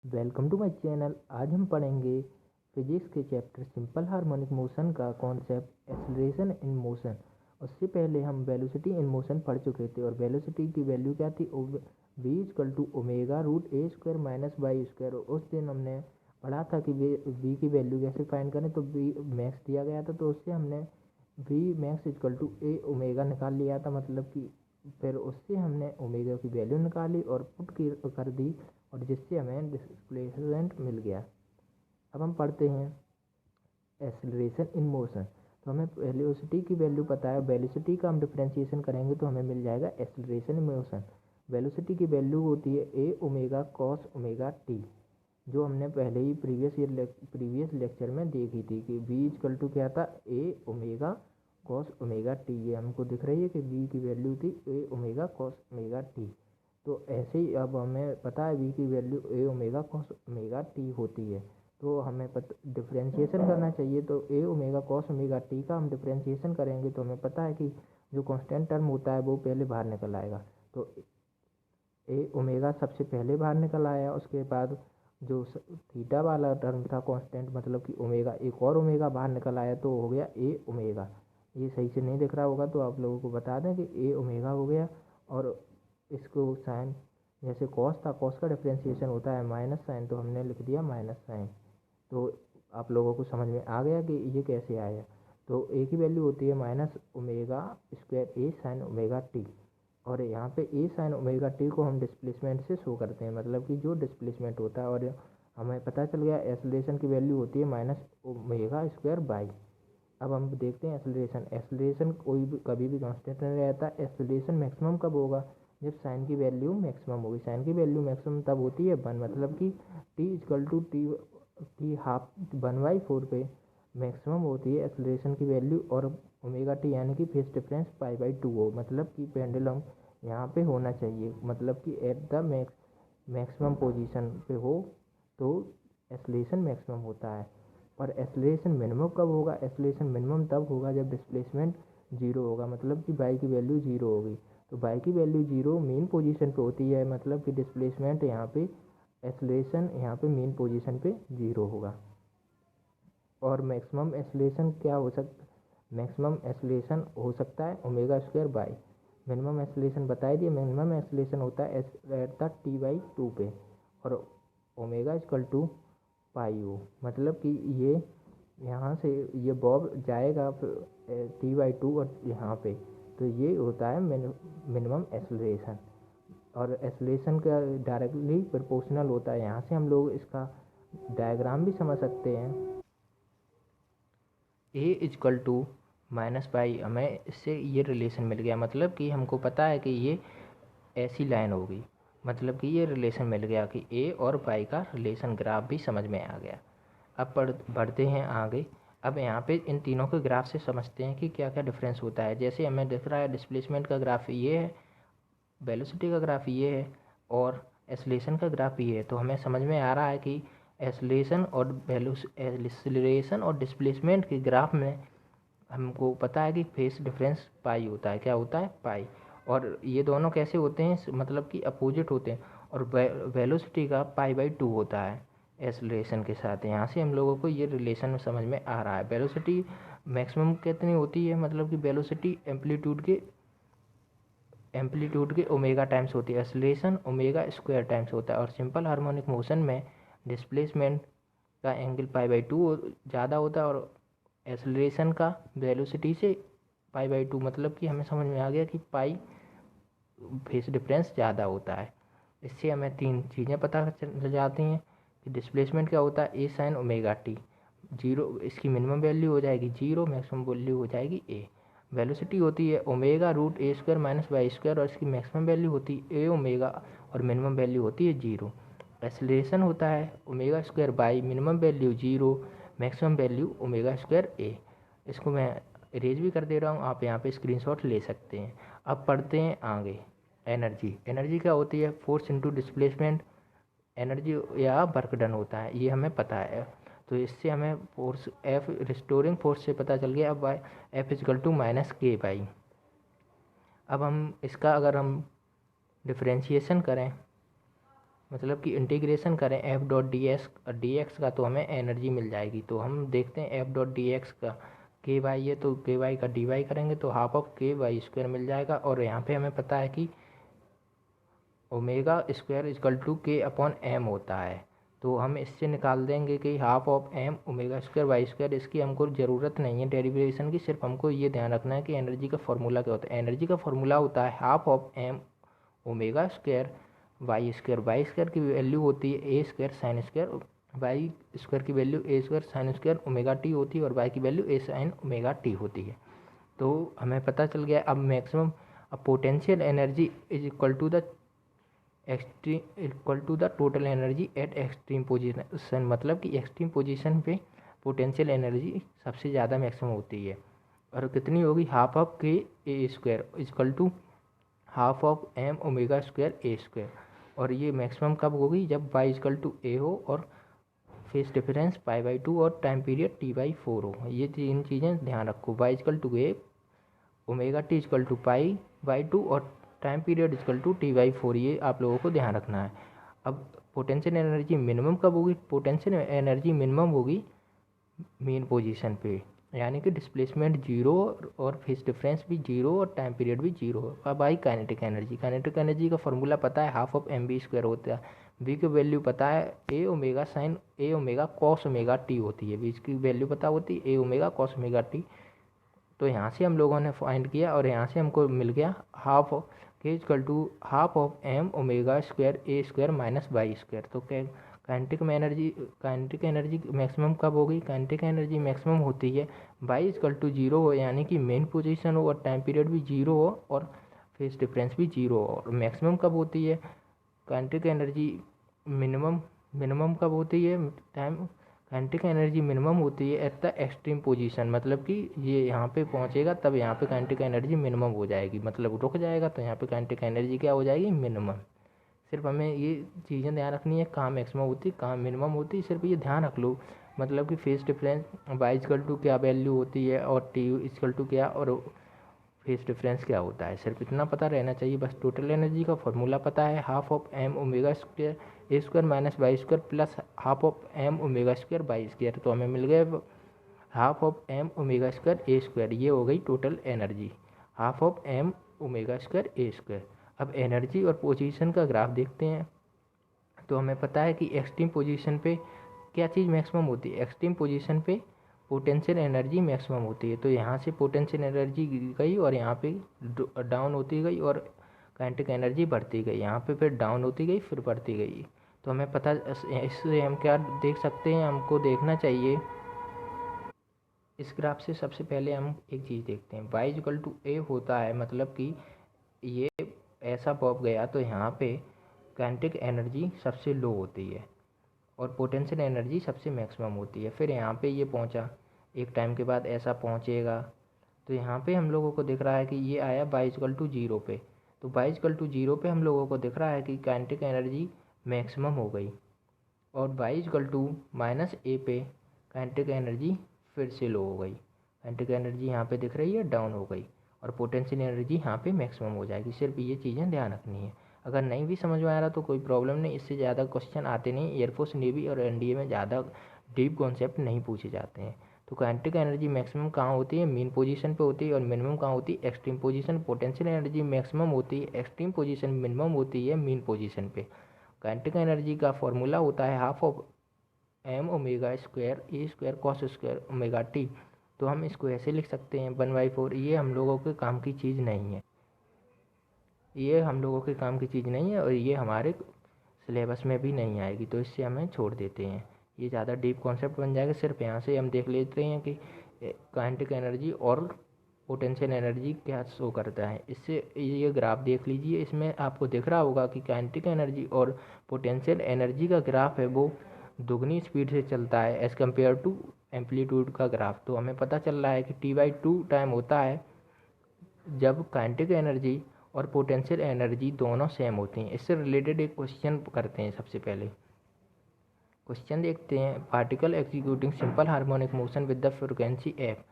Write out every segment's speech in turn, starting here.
Welcome to my channel. आज हम पढ़ेंगे फिजिक्स के चैप्टर सिंपल हार्मोनिक मोशन का कॉन्सेप्ट एक्सेलरेशन इन मोशन। उससे पहले हम वेलोसिटी इन मोशन पढ़ चुके थे और वेलोसिटी की वैल्यू क्या थी, v equal to omega root A square minus y square. उस दिन हमने पढ़ा था कि v की वैल्यू कैसे फाइंड करें। तो v मैक्स दिया गया था, तो उससे हमने v max equal to a omega निकाल लिया था, मतलब कि फिर उससे हमने ओमेगा की वैल्यू निकाली और पुट कर दी, और जिससे हमें डिस्प्लेसमेंट मिल गया। अब हम पढ़ते हैं एक्सेलरेशन इन मोशन। तो हमें वेलोसिटी की वैल्यू पता है, वेलोसिटी का हम डिफ्रेंशिएशन करेंगे तो हमें मिल जाएगा एक्सेलरेशन इन मोशन। वेलोसिटी की वैल्यू होती है ए ओमेगा कॉस ओमेगा टी, जो हमने पहले ही प्रीवियस लेक्चर में देखी थी कि v इक्वल टू क्या था, ए ओमेगा कॉस ओमेगा टी। ये हमको दिख रही है कि v की वैल्यू थी ए ओमेगा कॉस ओमेगा टी। तो ऐसे ही अब हमें पता है v की वैल्यू ए ओमेगा कॉस ओमेगा टी होती है, तो हमें डिफ्रेंशिएशन करना चाहिए। तो ए ओमेगा कॉस ओमेगा टी का हम डिफ्रेंशिएशन करेंगे तो हमें पता है कि जो कांस्टेंट टर्म होता है वो पहले बाहर निकल आएगा। तो ए ओमेगा सबसे पहले बाहर निकल आया, उसके बाद जो थीटा वाला टर्म था कांस्टेंट, मतलब कि ओमेगा, एक और ओमेगा बाहर निकल आया तो हो गया ए ओमेगा। ये सही से नहीं दिख रहा होगा तो आप लोगों को बता दें कि ए ओमेगा हो गया। और इसको साइन, जैसे कॉस था, कॉस का डिफ्रेंशिएशन होता है माइनस साइन, तो हमने लिख दिया माइनस साइन। तो आप लोगों को समझ में आ गया कि ये कैसे आया। तो ए की वैल्यू होती है माइनस ओमेगा स्क्वायर ए साइन ओमेगा टी, और यहाँ पे ए साइन ओमेगा टी को हम डिस्प्लेसमेंट से शो करते हैं, मतलब कि जो डिस्प्लेसमेंट होता है। और हमें पता चल गया एक्सेलरेशन की वैल्यू होती है माइनस ओमेगा स्क्वायर बाई। अब हम देखते हैं एक्सेलरेशन। एक्सेलरेशन कोई भी कभी भी कांस्टेंट नहीं रहता। एक्सेलरेशन मैक्सिमम कब होगा, जब साइन की वैल्यू मैक्सिमम होगी। साइन की वैल्यू मैक्सिमम तब होती है 1, मतलब कि t equal to t half 1/4 पे मैक्सिमम होती है एक्सेलरेशन की वैल्यू, और ओमेगा टी यानी कि फेस डिफरेंस π/2 हो, मतलब कि पेंडुलम यहाँ पे होना चाहिए, मतलब कि एट द मैक्सिमम पोजीशन पे हो तो एक्सेलरेशन मैक्सिमम होता है। और एक्सेलरेशन मिनिमम कब होगा, एक्सेलरेशन मिनिमम तब होगा जब डिस्प्लेसमेंट जीरो होगा, मतलब कि बाई की वैल्यू जीरो होगी। तो बाई की वैल्यू जीरो मेन पोजीशन पे होती है, मतलब कि डिस्प्लेसमेंट यहाँ पे, एक्सेलरेशन यहाँ पे मेन पोजीशन पे जीरो होगा। और मैक्सिमम एक्सेलरेशन क्या हो सकता, मैक्सिमम एक्सेलरेशन हो सकता है omega square by. Minimum acceleration बता दिए, मिनिमम एक्सेलरेशन होता है एट द t/2 पे, और ओमेगा इक्वल टू पाई ओ, मतलब कि ये यहाँ से ये बॉब जाएगा t/2 और यहाँ पे, तो ये होता है मिनिमम एक्सेलरेशन। और एक्सेलरेशन का डायरेक्टली प्रोपोर्शनल होता है। यहाँ से हम लोग इसका डायग्राम भी समझ सकते हैं। ए इक्वल टू माइनस पाई, हमें इससे ये रिलेशन मिल गया, मतलब कि हमको पता है कि ये ऐसी लाइन होगी, मतलब कि ये रिलेशन मिल गया कि ए और पाई का रिलेशन ग्राफ भी समझ में आ गया। अब बढ़ते हैं आगे। अब यहाँ पे इन तीनों के ग्राफ से समझते हैं कि क्या क्या डिफरेंस होता है। जैसे हमें दिख रहा है डिस्प्लेसमेंट का ग्राफ ये है, वेलोसिटी का ग्राफ ये है, और एक्सेलरेशन का ग्राफ ये है। तो हमें समझ में आ रहा है कि एक्सेलरेशन और डिस्प्लेसमेंट के ग्राफ में हमको पता है कि फेस डिफरेंस पाई होता है। क्या होता है, पाई। और ये दोनों कैसे होते हैं, मतलब कि अपोजिट होते हैं। और वेलोसिटी का π/2 होता है एक्सेलरेशन के साथ। यहाँ से हम लोगों को ये रिलेशन समझ में आ रहा है। वेलोसिटी मैक्सिमम कितनी होती है, मतलब कि वेलोसिटी एम्पलीट्यूड के ओमेगा टाइम्स होती है, एक्सेलरेशन ओमेगा स्क्वायर टाइम्स होता है। और सिंपल हार्मोनिक मोशन में डिस्प्लेसमेंट का एंगल π/2 ज़्यादा होता है, और एक्सेलरेशन का वेलोसिटी से π/2, मतलब कि हमें समझ में आ गया कि पाई फेस डिफरेंस ज़्यादा होता है। इससे हमें तीन चीज़ें पता चल जाती हैं कि डिस्प्लेसमेंट क्या होता है, ए साइन ओमेगा टी, जीरो, इसकी मिनिमम वैल्यू हो जाएगी जीरो, मैक्सिमम वैल्यू हो जाएगी ए। वेलोसिटी होती है ओमेगा रूट ए स्क्वायर माइनस वाई स्क्वायर, और इसकी मैक्सिमम वैल्यू होती है ए ओमेगा, और मिनिमम वैल्यू होती है जीरो। एक्सेलरेशन होता है omega square by minimum value zero, maximum value omega square A. इसको मैं इरेज भी कर दे रहा हूँ, आप यहाँ पे स्क्रीनशॉट ले सकते हैं। अब पढ़ते हैं आगे। एनर्जी, एनर्जी क्या होती है, फोर्स इनटू डिस्प्लेसमेंट, एनर्जी या वर्क डन होता है, ये हमें पता है। तो इससे हमें फोर्स एफ, रिस्टोरिंग फोर्स से पता चल गया। अब एफ इजकल टू माइनस के बाई। अब हम इसका अगर हम डिफ्रेंशिएशन करें मतलब कि इंटीग्रेशन करें एफ डॉट डी एक्स का तो हमें एनर्जी मिल जाएगी। तो हम देखते हैं एफ डॉट डी एक्स का के वाई है तो के वाई का डी वाई करेंगे तो half of k y square मिल जाएगा। और यहाँ पे हमें पता है कि omega square equal to k upon m होता है, तो हम इससे निकाल देंगे कि half of m omega square y square. इसकी हमको ज़रूरत नहीं है डेरिवेशन की, सिर्फ हमको ये ध्यान रखना है कि एनर्जी का फॉर्मूला क्या होता है। एनर्जी का फॉर्मूला होता है half of m omega square y square. Y square की वैल्यू होती है A square sine square, y square की value A square sine square omega t होती है और वाई की value A sine omega t होती है। तो हमें पता चल गया अब मैक्सिमम अब potential energy is equal to the total energy at extreme position. मतलब कि एक्सट्रीम पोजीशन पे पोटेंशियल एनर्जी सबसे ज़्यादा मैक्सिमम होती है और कितनी होगी half of k A square equal to half of m omega square A square. और ये मैक्सिमम कब होगी जब वाई इजकल टू ए हो और फेस डिफरेंस पाई बाई 2 और टाइम पीरियड टी बाई 4 हो। ये तीन चीज़ें ध्यान रखो, y equal to a omega t equal to pi by 2 और time period equal to t by 4, ये आप लोगों को ध्यान रखना है। अब पोटेंशियल एनर्जी मिनिमम कब होगी? पोटेंशियल एनर्जी मिनिमम होगी मेन पोजीशन पे, यानी कि डिस्प्लेसमेंट जीरो और फेस डिफरेंस भी जीरो और टाइम पीरियड भी जीरो। अब आई काइनेटिक एनर्जी का फॉर्मूला पता है half of m v square होता है। वी की वैल्यू पता है ए ओमेगा कॉस ओमेगा टी होती है, वी की वैल्यू पता होती है ए ओमेगा कॉस ओमेगा टी। तो यहाँ से हम लोगों ने फाइंड किया और यहाँ से हमको मिल गया half k equal to half of m omega square A square minus y square. तो काइनेटिक एनर्जी मैक्सिमम कब होगी? काइनेटिक एनर्जी मैक्सिमम होती है वाई इक्वल टू जीरो हो, यानी कि मेन पोजीशन हो और टाइम पीरियड भी जीरो हो और फेस डिफरेंस भी जीरो हो। और मैक्सिमम कब होती है काइनेटिक एनर्जी? मिनिमम कब होती है? काइनेटिक एनर्जी मिनिमम होती है एट द एक्सट्रीम पोजीशन। मतलब कि ये यहाँ पे पहुँचेगा तब यहाँ पे काइनेटिक एनर्जी मिनिमम हो जाएगी, मतलब रुक जाएगा तो यहाँ पे काइनेटिक एनर्जी क्या हो जाएगी? मिनिमम। सिर्फ हमें ये चीज़ें ध्यान रखनी है, कहाँ मैक्सिमम होती है कहाँ मिनिमम होती है, सिर्फ ये ध्यान रख लो। मतलब कि phase difference y equal to क्या वैल्यू होती है और टी इक्वल टू क्या और फेस डिफरेंस क्या होता है, सिर्फ इतना पता रहना चाहिए बस। टोटल एनर्जी का फॉर्मूला पता है half of m omega square A square minus y square plus half of m omega square y square. तो हमें मिल गए half of m omega square A square, ये हो गई total energy half of m omega square A square. अब energy और position का ग्राफ देखते हैं। तो हमें पता है कि एक्सट्रीम पोजीशन पे क्या चीज़ मैक्सिमम होती है? एक्सट्रीम पोजीशन पे पोटेंशियल एनर्जी मैक्सिमम होती है। तो यहाँ से पोटेंशियल एनर्जी गई और यहाँ पे डाउन होती गई और काइनेटिक एनर्जी बढ़ती गई, यहाँ पे फिर डाउन होती गई फिर बढ़ती गई। तो हमें पता इससे हम क्या देख सकते हैं, हमको देखना चाहिए इस ग्राफ से। सबसे पहले हम एक चीज़ देखते हैं, वाई इक्वल टू ए होता है, मतलब कि ये ऐसा पॉप गया तो यहाँ पे काइनेटिक एनर्जी सबसे लो होती है और पोटेंशियल एनर्जी सबसे मैक्सिमम होती है। फिर यहाँ पे ये पहुँचा, एक टाइम के बाद ऐसा पहुँचेगा। तो यहाँ पे हम लोगों को दिख रहा है कि ये आया वाई इक्वल टू जीरो पे। तो वाई इक्वल टू जीरो पे हम लोगों को दिख रहा है कि काइनेटिक एनर्जी मैक्सिमम हो गई और वाई इक्वल टू माइनस ए पे काइनेटिक एनर्जी फिर से लो हो गई। काइनेटिक एनर्जी यहाँ पे दिख रही है डाउन हो गई और पोटेंशियल एनर्जी यहाँ पे मैक्सिमम हो जाएगी। सिर्फ ये चीज़ें ध्यान रखनी है। अगर नहीं भी समझ में आ रहा तो कोई प्रॉब्लम नहीं, इससे ज़्यादा क्वेश्चन आते नहीं। एयरफोर्स नेवी और एनडीए में ज़्यादा डीप कॉन्सेप्ट नहीं पूछे जाते हैं। तो काइनेटिक एनर्जी मैक्सिमम कहाँ होती है? मेन पोजीशन पे होती है। और मिनिमम कहाँ होती है? Extreme position. Potential energy maximum होती है एक्सट्रीम पोजीशन, मिनिमम होती है मेन पोजीशन पे। काइनेटिक एनर्जी का फॉर्मूला होता है half of m omega square A square cos square omega t. तो हम इसको ऐसे लिख सकते हैं 1/4। ये हम लोगों के काम की चीज़ नहीं है, ये हम लोगों के काम की चीज़ नहीं है और ये हमारे सिलेबस में भी नहीं आएगी, तो इससे हमें छोड़ देते हैं। ये ज़्यादा डीप कॉन्सेप्ट बन जाएगा। सिर्फ यहाँ से हम देख लेते हैं कि काइनेटिक एनर्जी और पोटेंशियल एनर्जी क्या शो करता है। इससे ये ग्राफ देख लीजिए, इसमें आपको दिख रहा होगा कि काइनेटिक एनर्जी और पोटेंशियल एनर्जी का ग्राफ है वो दुगनी स्पीड से चलता है एज़ कम्पेयर टू एम्पलीट्यूड का ग्राफ। तो हमें पता चल रहा है कि T/2 टाइम होता है जब काइनेटिक एनर्जी और पोटेंशियल एनर्जी दोनों सेम होती हैं। इससे रिलेटेड एक क्वेश्चन करते हैं। सबसे पहले क्वेश्चन देखते हैं, particle executing simple harmonic motion with the frequency F,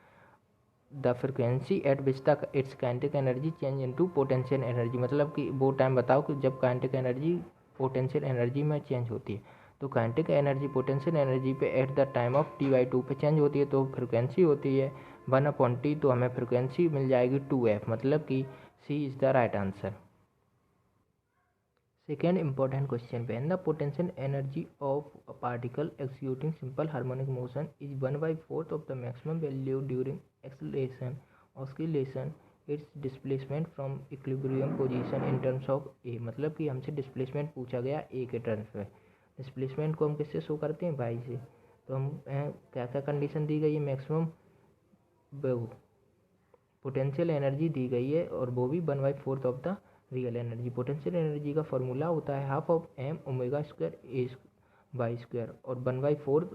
the frequency eight which the it's kinetic energy change into potential energy. मतलब कि वो टाइम बताओ कि जब काइनेटिक एनर्जी पोटेंशियल एनर्जी में चेंज होती है। तो काइनेटिक एनर्जी पोटेंशियल एनर्जी पे at the time of t/2 पे चेंज होती है, तो फ्रिक्वेंसी होती है 1/t, तो हमें फ्रिक्वेंसी मिल जाएगी 2f, मतलब कि C is the right answer. Second important question पे, the potential energy of a particle executing simple harmonic motion is 1/4 of the maximum value during acceleration oscillation its displacement from equilibrium position in terms of A. मतलब कि हमसे displacement पूछा गया ए के terms में। Displacement को हम किससे शो करते हैं, वाई से। तो हम क्या क्या कंडीशन दी गई है, मैक्सिमम पोटेंशियल एनर्जी दी गई है और वो भी 1/4 of the real energy. Potential energy का फॉर्मूला होता है half of m omega square a by square और 1/4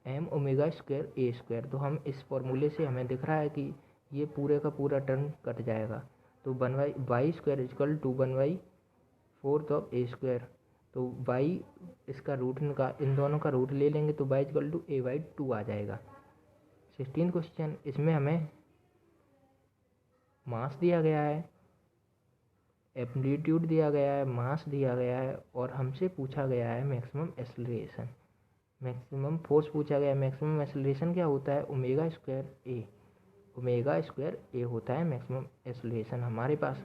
एम ओमेगा स्क्वायर ए स्क्वायर। तो हम इस फॉर्मूले से हमें दिख रहा है कि ये पूरे का पूरा टर्म कट जाएगा। तो 1/y square equal to 1/4 of a square. तो y इसका रूट इन दोनों का रूट ले लेंगे तो y इजकल टू a/2 आ जाएगा। 16 क्वेश्चन, इसमें हमें मास दिया गया है, एम्पलीट्यूड दिया गया है, मास दिया गया है और हमसे पूछा गया है मैक्सिमम एक्सेलरेशन, मैक्सिमम फोर्स पूछा गया है। मैक्सिमम एक्सेलरेशन क्या होता है, ओमेगा स्क्वायर ए। ओमेगा स्क्वायर ए होता है मैक्सिमम एक्सेलरेशन। हमारे पास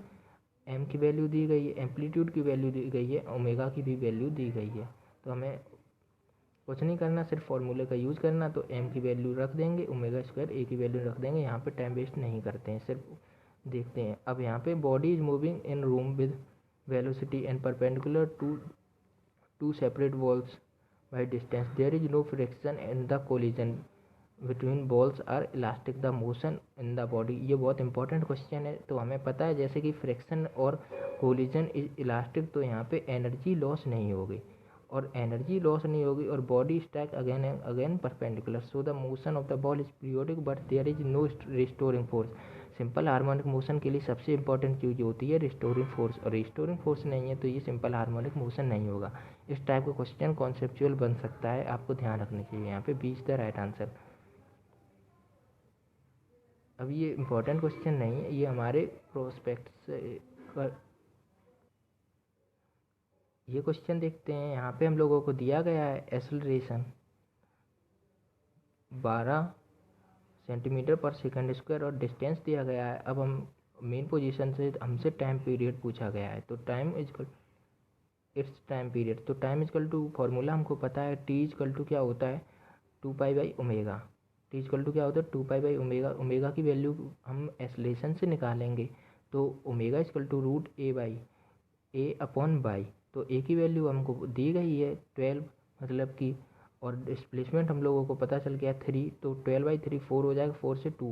एम की वैल्यू दी गई है, एम्पलीट्यूड की वैल्यू दी गई है, ओमेगा की भी वैल्यू दी गई है। तो हमें कुछ नहीं करना, सिर्फ फॉर्मूले का यूज़ करना। तो एम की वैल्यू रख देंगे, ओमेगा स्क्वायर ए की वैल्यू रख देंगे। यहाँ पे टाइम वेस्ट नहीं करते हैं, सिर्फ देखते हैं। अब यहाँ पे body is moving in room with velocity and perpendicular to separate walls by distance. There is no friction in the collision between balls are elastic the motion in the body. ये बहुत इंपॉर्टेंट क्वेश्चन है। तो हमें पता है जैसे कि friction और कोलिजन इज इलास्टिक, तो यहाँ पे एनर्जी लॉस नहीं होगी और एनर्जी लॉस नहीं होगी और body stuck again and again perpendicular. So the motion of the ball is periodic but there is no restoring force. Simple harmonic motion के लिए सबसे इंपॉर्टेंट चीज़ होती है रिस्टोरिंग फोर्स, और रिस्टोरिंग फोर्स नहीं है तो ये सिंपल हार्मोनिक मोशन नहीं होगा। इस टाइप का क्वेश्चन कॉन्सेप्चुअल बन सकता है, आपको ध्यान रखना चाहिए। यहाँ पे b is the right answer. अब ये इम्पोर्टेंट क्वेश्चन नहीं है, ये हमारे प्रोस्पेक्ट से ये क्वेश्चन देखते हैं। यहाँ पे हम लोगों को दिया गया है एक्सेलरेशन 12 सेंटीमीटर पर सेकंड स्क्वायर और डिस्टेंस दिया गया है। अब हम मेन पोजीशन से हमसे टाइम पीरियड पूछा गया है। तो time equal it's time period, तो टाइम इजकल टू फॉर्मूला हमको पता है, टी इजकल टू क्या होता है 2π/ओमेगा। टी इजकल टू क्या होता है 2π/ओमेगा। ओमेगा की वैल्यू हम एक्सेलरेशन से निकालेंगे तो ओमेगा इजकल टू √a/बाई। तो ए की वैल्यू हमको दी गई है 12, मतलब कि, और डिस्प्लेसमेंट हम लोगों को पता चल गया 3, तो 12/3 4 हो जाएगा, 4 से 2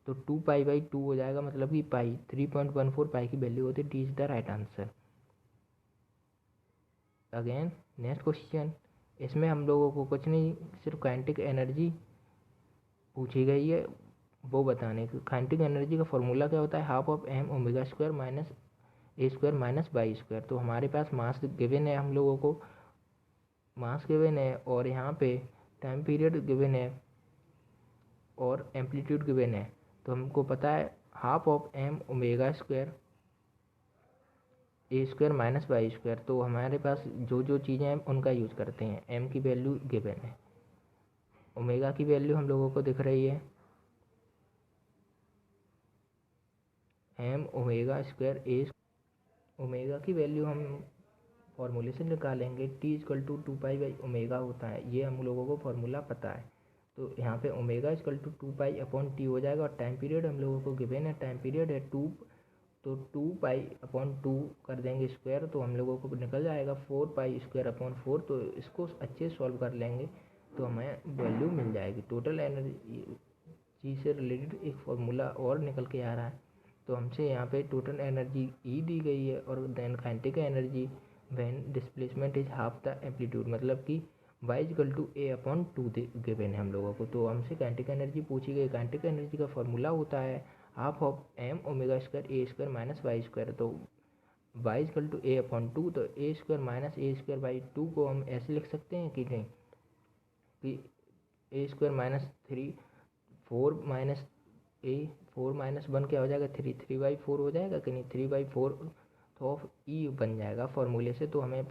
तो 2π/2 हो जाएगा, मतलब कि पाई 3.14 पाई की वैल्यू होती है। D is the right answer. Again next question, इसमें हम लोगों को कुछ नहीं, सिर्फ काइनेटिक एनर्जी पूछी गई है वो बताने की। काइनेटिक एनर्जी का फॉर्मूला क्या होता है, half of m omega square minus a square minus y square. तो हमारे पास मास गिवन है, हम लोगों को मास गिवन है और यहाँ पे टाइम पीरियड गिवन है और एम्पलीट्यूड गिवन है। तो हमको पता है half of m omega square A square minus y square. तो हमारे पास जो जो चीज़ें हैं उनका यूज करते हैं। एम की वैल्यू गिवन है, ओमेगा की वैल्यू हम लोगों को दिख रही है एम ओमेगा स्क्वायर ए। ओमेगा की वैल्यू हम फॉर्मूले से निकालेंगे, टी इजकल टू 2π/ओमेगा होता है, ये हम लोगों को फॉर्मूला पता है। तो यहाँ पे ओमेगा इजकल टू 2π/t हो जाएगा और टाइम पीरियड हम लोगों को गिवन है, टाइम पीरियड है 2, तो 2π/2 कर देंगे स्क्वायर तो हम लोगों को निकल जाएगा 4π²/4। तो इसको अच्छे सॉल्व कर लेंगे तो हमें वैल्यू मिल जाएगी। टोटल एनर्जी चीज़ से रिलेटेड एक फॉर्मूला और निकल के आ रहा है। तो हमसे यहाँ पे टोटल एनर्जी ई दी गई है और then kinetic energy when displacement is half the amplitude, मतलब कि y equal to a/2 given है हम लोगों को। तो हमसे काइनेटिक एनर्जी पूछी गई। काइनेटिक एनर्जी का फॉर्मूला होता है half of m omega square A square minus y square. तो y इजकल टू a/2, तो a square minus a square by 2 को हम ऐसे लिख सकते हैं कि नहीं, कि a square minus 3 4 minus A 4 minus 1 क्या हो जाएगा 3, 3/4 हो जाएगा कि नहीं, 3/4 ऑफ ई बन जाएगा फॉर्मूले से। तो हमें